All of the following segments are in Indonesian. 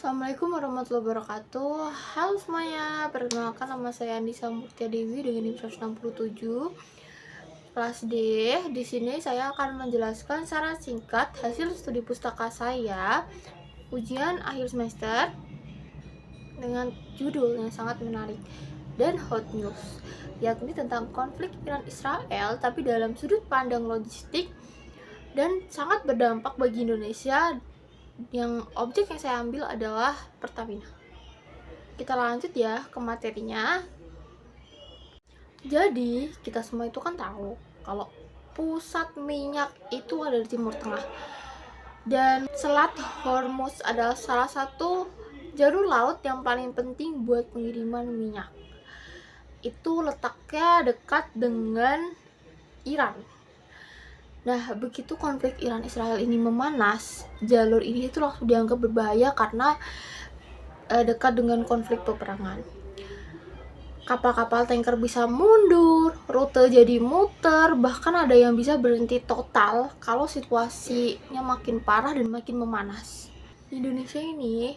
Assalamualaikum warahmatullahi wabarakatuh. Halo semuanya, perkenalkan nama saya Andisa Murtia Dewi dengan NIM 167 kelas D. Di sini saya akan menjelaskan secara singkat hasil studi pustaka saya ujian akhir semester dengan judul yang sangat menarik dan hot news, yakni tentang konflik Iran Israel tapi dalam sudut pandang logistik dan sangat berdampak bagi Indonesia. Yang objek yang saya ambil adalah Pertamina. Kita lanjut ya ke materinya. Jadi kita semua itu kan tahu kalau pusat minyak itu ada di Timur Tengah, dan Selat Hormuz adalah salah satu jalur laut yang paling penting buat pengiriman minyak. Itu letaknya dekat dengan Iran. Nah, begitu konflik Iran-Israel ini memanas, jalur ini itu langsung dianggap berbahaya karena dekat dengan konflik peperangan. Kapal-kapal tanker bisa mundur, rute jadi muter, bahkan ada yang bisa berhenti total kalau situasinya makin parah dan makin memanas. Indonesia ini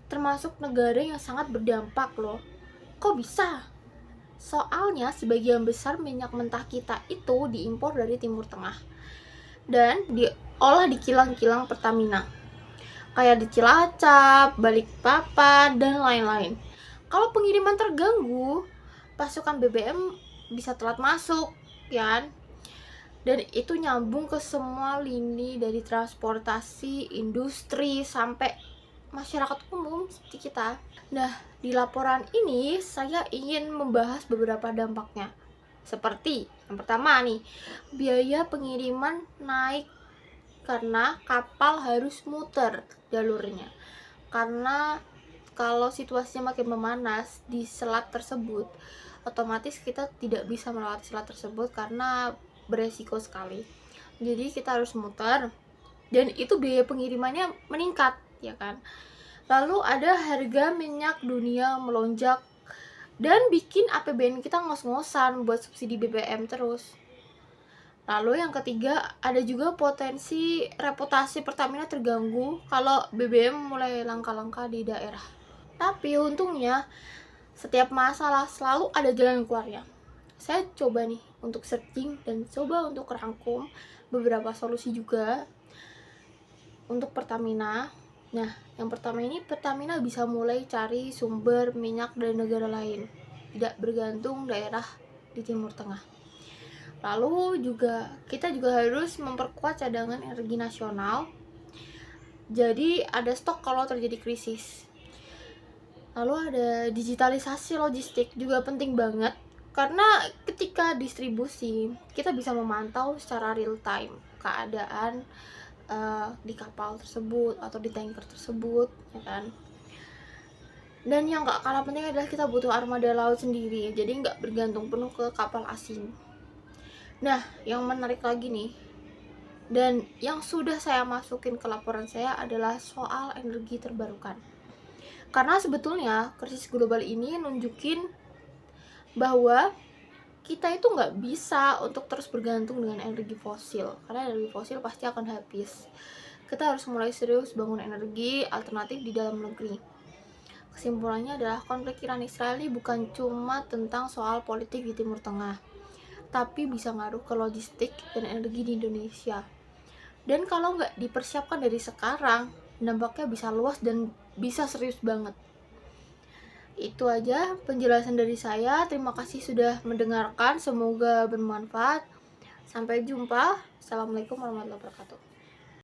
termasuk negara yang sangat berdampak loh. Kok bisa? Soalnya sebagian besar minyak mentah kita itu diimpor dari Timur Tengah dan diolah di kilang-kilang Pertamina kayak di Cilacap, Balikpapan, dan lain-lain. Kalau pengiriman terganggu, pasokan BBM bisa telat masuk, ya. Dan itu nyambung ke semua lini dari transportasi, industri, sampai masyarakat umum seperti kita. Nah, di laporan ini saya ingin membahas beberapa dampaknya. Seperti yang pertama nih, biaya pengiriman naik karena kapal harus muter jalurnya. Karena kalau situasinya makin memanas di selat tersebut, otomatis kita tidak bisa melewati selat tersebut karena beresiko sekali. Jadi kita harus muter dan itu biaya pengirimannya meningkat, ya kan? Lalu ada harga minyak dunia melonjak dan bikin APBN kita ngos-ngosan buat subsidi BBM terus. Lalu yang ketiga, ada juga potensi reputasi Pertamina terganggu kalau BBM mulai langka-langka di daerah. Tapi untungnya, setiap masalah selalu ada jalan keluarnya. Saya coba nih untuk searching dan coba untuk rangkum beberapa solusi juga untuk Pertamina. Nah, yang pertama ini Pertamina bisa mulai cari sumber minyak dari negara lain, tidak bergantung daerah di Timur Tengah. Lalu kita juga harus memperkuat cadangan energi nasional, jadi ada stok kalau terjadi krisis. Lalu ada digitalisasi logistik juga penting banget, karena ketika distribusi kita bisa memantau secara real time keadaan di kapal tersebut atau di tanker tersebut, ya kan. Dan yang gak kalah penting adalah kita butuh armada laut sendiri, jadi gak bergantung penuh ke kapal asing. Nah, yang menarik lagi nih, dan yang sudah saya masukin ke laporan saya adalah soal energi terbarukan. Karena sebetulnya krisis global ini nunjukin bahwa kita itu nggak bisa untuk terus bergantung dengan energi fosil, karena energi fosil pasti akan habis. Kita harus mulai serius bangun energi alternatif di dalam negeri. Kesimpulannya adalah konflik Iran-Israel ini bukan cuma tentang soal politik di Timur Tengah, tapi bisa ngaruh ke logistik dan energi di Indonesia. Dan kalau nggak dipersiapkan dari sekarang, dampaknya bisa luas dan bisa serius banget. Itu aja penjelasan dari saya. Terima kasih sudah mendengarkan, semoga bermanfaat. Sampai jumpa. Assalamualaikum warahmatullahi wabarakatuh.